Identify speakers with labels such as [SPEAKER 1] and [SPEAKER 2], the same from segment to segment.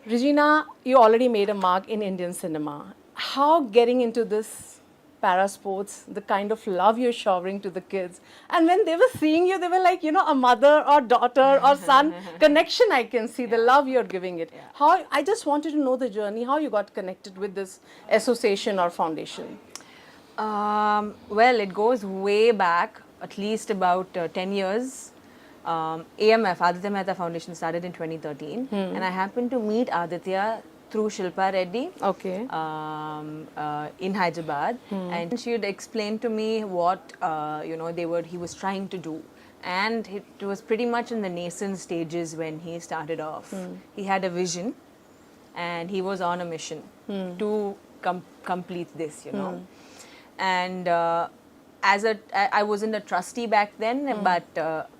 [SPEAKER 1] Regina, you already made a mark in Indian cinema. How getting into this para sports, the kind of love you're showering to the kids, and when they were seeing you, they were like, a mother or daughter or son connection. I can see the love you're giving it. How I just wanted to know the journey, how you got connected with this association or foundation.
[SPEAKER 2] Well, it goes way back, at least about 10 years. AMF, Aditya Mehtha Foundation, started in 2013, and I happened to meet Aditya through Shilpa Reddy
[SPEAKER 1] Okay.
[SPEAKER 2] in Hyderabad, and she would explain to me what he was trying to do, and it was pretty much in the nascent stages when he started off. He had a vision, and he was on a mission to complete this, and I wasn't a trustee back then, but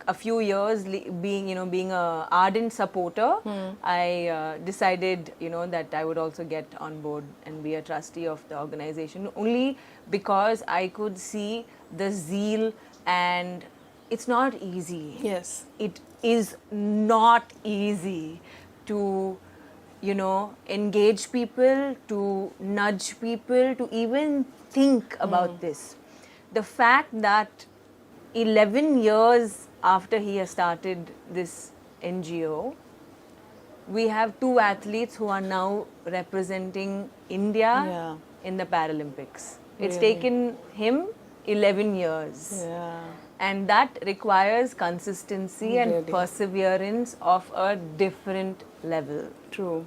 [SPEAKER 2] a few years being a ardent supporter, I decided that I would also get on board and be a trustee of the organization, only because I could see the zeal, and it's not easy.
[SPEAKER 1] Yes.
[SPEAKER 2] It is not easy to engage people, to nudge people, to even think about this. The fact that 11 years after he has started this NGO, we have 2 athletes who are now representing India in the Paralympics. It's taken him 11 years.
[SPEAKER 1] Yeah.
[SPEAKER 2] And that requires consistency and perseverance of a different level.
[SPEAKER 1] True.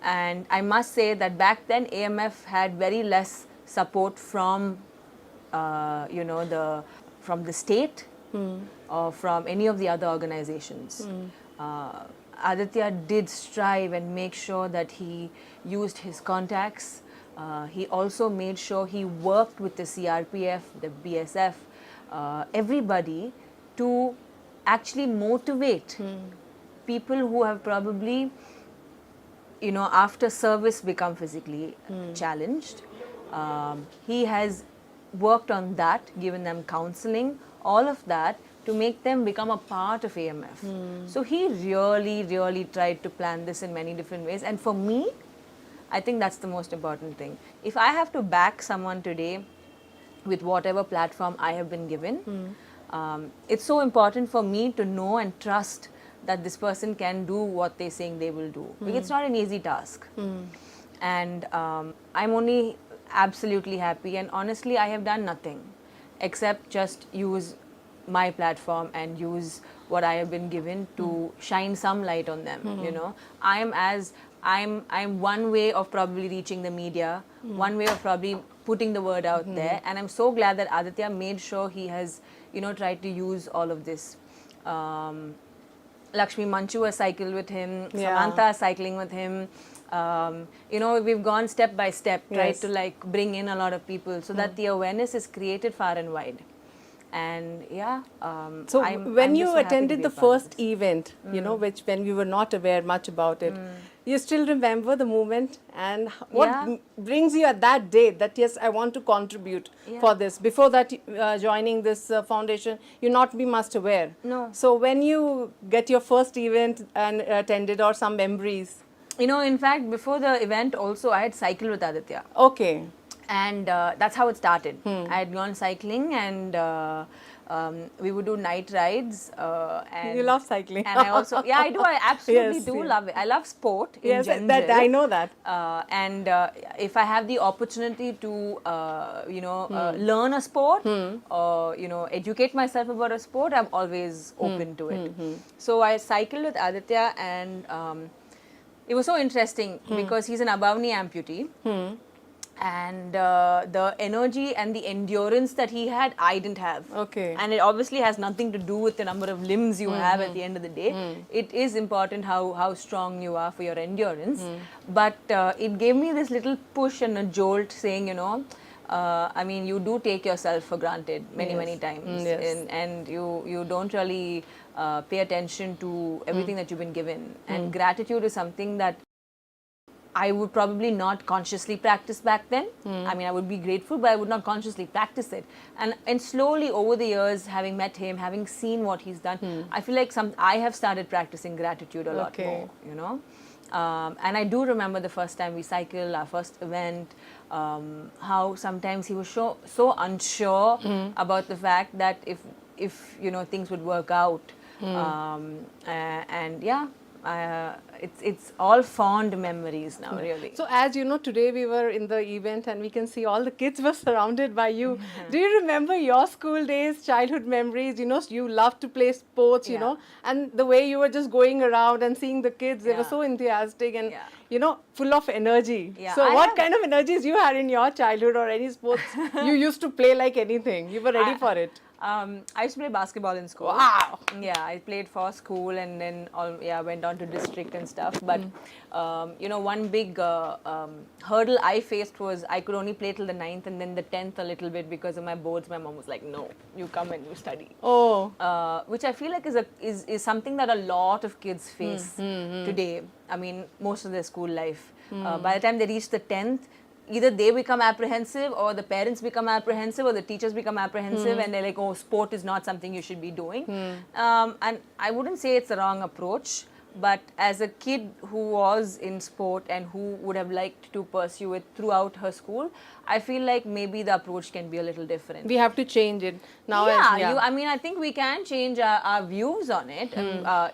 [SPEAKER 2] And I must say that back then AMF had very less support from from the state or from any of the other organizations. Aditya did strive and make sure that he used his contacts. He also made sure he worked with the CRPF, the BSF, everybody to actually motivate people who have probably, after service become physically challenged. He has worked on that, given them counseling, all of that to make them become a part of AMF. So he really, really tried to plan this in many different ways. And for me, I think that's the most important thing. If I have to back someone today with whatever platform I have been given, it's so important for me to know and trust that this person can do what they're saying they will do. It's not an easy task. And I'm only absolutely happy, and honestly I have done nothing except just use my platform and use what I have been given to shine some light on them. I'm one way of probably reaching the media, one way of probably putting the word out there, and I'm so glad that Aditya made sure he has tried to use all of this. Lakshmi Manchu has cycled with him, Samantha is cycling with him. We've gone step by step, tried to bring in a lot of people so that the awareness is created far and wide. And
[SPEAKER 1] so when you attended the first event, which when we were not aware much about it, you still remember the moment, and what brings you at that day that yes, I want to contribute for this? Before that, joining this foundation, you not be much aware.
[SPEAKER 2] No.
[SPEAKER 1] So when you get your first event and attended, or some memories.
[SPEAKER 2] In fact, before the event also, I had cycled with Aditya.
[SPEAKER 1] Okay.
[SPEAKER 2] And that's how it started. I had gone cycling, and we would do night rides. And
[SPEAKER 1] you love cycling.
[SPEAKER 2] And I also, I do. I absolutely do love it. I love sport in general.
[SPEAKER 1] That I know that.
[SPEAKER 2] And if I have the opportunity to, learn a sport or educate myself about a sport, I'm always open to it. So I cycled with Aditya, and it was so interesting because he's an above-knee amputee. And the energy and the endurance that he had, I didn't have.
[SPEAKER 1] Okay.
[SPEAKER 2] And it obviously has nothing to do with the number of limbs you have at the end of the day. It is important how strong you are for your endurance. But it gave me this little push and a jolt saying, you do take yourself for granted many times. And you don't really pay attention to everything that you've been given. And gratitude is something that I would probably not consciously practice back then. I would be grateful, but I would not consciously practice it. And slowly over the years, having met him, having seen what he's done, I feel like I have started practicing gratitude a lot more, And I do remember the first time we cycled, our first event, how sometimes he was so unsure about the fact that if you know things would work out. And yeah, it's all fond memories now, really.
[SPEAKER 1] So as you know, today we were in the event and we can see all the kids were surrounded by you. Do you remember your school days, childhood memories? You know, you loved to play sports, you
[SPEAKER 2] Yeah.
[SPEAKER 1] know, and the way you were just going around and seeing the kids, they were
[SPEAKER 2] Yeah.
[SPEAKER 1] so enthusiastic and,
[SPEAKER 2] Yeah.
[SPEAKER 1] you know, full of energy.
[SPEAKER 2] Yeah,
[SPEAKER 1] So
[SPEAKER 2] I
[SPEAKER 1] what
[SPEAKER 2] have-
[SPEAKER 1] kind of energies you had in your childhood or any sports you used to play like anything? You were ready for it.
[SPEAKER 2] I used to play basketball in school.
[SPEAKER 1] Wow.
[SPEAKER 2] Yeah, I played for school and then went on to district and stuff. But you know, one big hurdle I faced was I could only play till the 9th and then the 10th a little bit because of my boards. My mom was like, "No, you come and you study."
[SPEAKER 1] Oh.
[SPEAKER 2] Which I feel like is something that a lot of kids face today. I mean, most of their school life. By the time they reach the 10th, either they become apprehensive or the parents become apprehensive or the teachers become apprehensive and they're like, oh, sport is not something you should be doing. And I wouldn't say it's the wrong approach, but as a kid who was in sport and who would have liked to pursue it throughout her school, I feel like maybe the approach can be a little different.
[SPEAKER 1] We have to change it now.
[SPEAKER 2] I mean, I think we can change our views on it.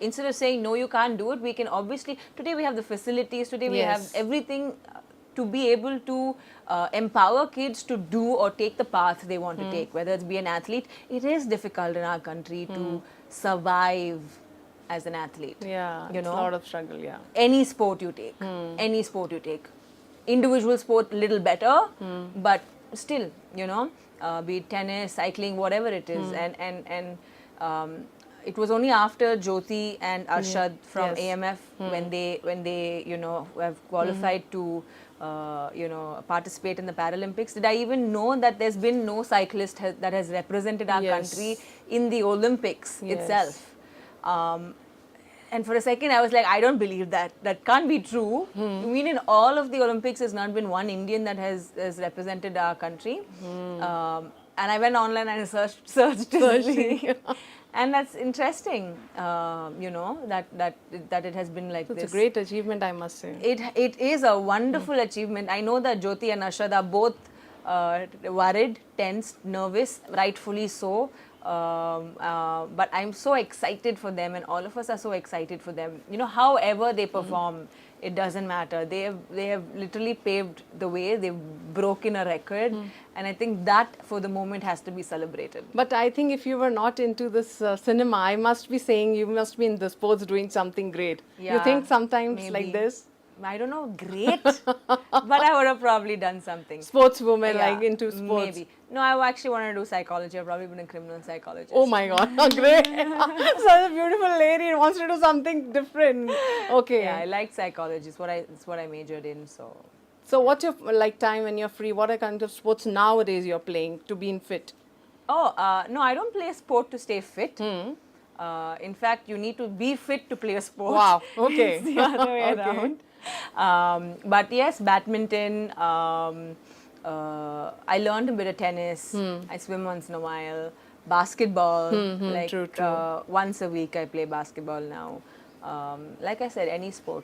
[SPEAKER 2] Instead of saying, no, you can't do it, we can obviously, today we have the facilities, today we have
[SPEAKER 1] Yes.
[SPEAKER 2] everything to be able to empower kids to do or take the path they want to take, whether it's be an athlete. It is difficult in our country to survive as an athlete.
[SPEAKER 1] Yeah,
[SPEAKER 2] you
[SPEAKER 1] it's
[SPEAKER 2] know,
[SPEAKER 1] a lot of struggle, yeah.
[SPEAKER 2] any sport you take, any sport you take. Individual sport, little better, but still, you know, be it tennis, cycling, whatever it is. And it was only after Jyoti and Arshad from
[SPEAKER 1] Yes.
[SPEAKER 2] AMF when they you know have qualified to you know participate in the Paralympics, did I even know that there's been no cyclist that has represented our
[SPEAKER 1] Yes.
[SPEAKER 2] country in the Olympics
[SPEAKER 1] Yes.
[SPEAKER 2] itself. And for a second, I was like, I don't believe that. That can't be true. I mean, in all of the Olympics, there's not been one Indian that has represented our country. And I went online and searched to see. And that's interesting, you know, that it has been like
[SPEAKER 1] It's
[SPEAKER 2] this.
[SPEAKER 1] a great achievement, I must say.
[SPEAKER 2] It is a wonderful achievement. I know that Jyoti and Arshad are both worried, tensed, nervous, rightfully so. But I'm so excited for them, and all of us are so excited for them. You know, however they perform, it doesn't matter. They have literally paved the way. They've broken a record, and I think that for the moment has to be celebrated.
[SPEAKER 1] But I think if you were not into this cinema, I must be saying you must be in the sports doing something great. You
[SPEAKER 2] Yeah,
[SPEAKER 1] think sometimes like
[SPEAKER 2] maybe.
[SPEAKER 1] this?
[SPEAKER 2] I don't know, great, but I would have probably done something.
[SPEAKER 1] Sportswoman,
[SPEAKER 2] Yeah,
[SPEAKER 1] like into sports.
[SPEAKER 2] Maybe. No, I actually wanted to do psychology. I've probably been a criminal psychologist.
[SPEAKER 1] Oh my God, great. Such a beautiful lady wants to do something different. Okay.
[SPEAKER 2] Yeah, I like psychology. It's what I majored in.
[SPEAKER 1] So what's your like time when you're free? What are kind of sports nowadays you're playing to be in fit?
[SPEAKER 2] Oh, no, I don't play a sport to stay fit. In fact, you need to be fit to play a sport.
[SPEAKER 1] Wow, okay.
[SPEAKER 2] It's the other way
[SPEAKER 1] Okay.
[SPEAKER 2] around. But yes, badminton. I learned a bit of tennis. I swim once in a while. Basketball. Like
[SPEAKER 1] true.
[SPEAKER 2] once a week I play basketball now. Like I said, any sport.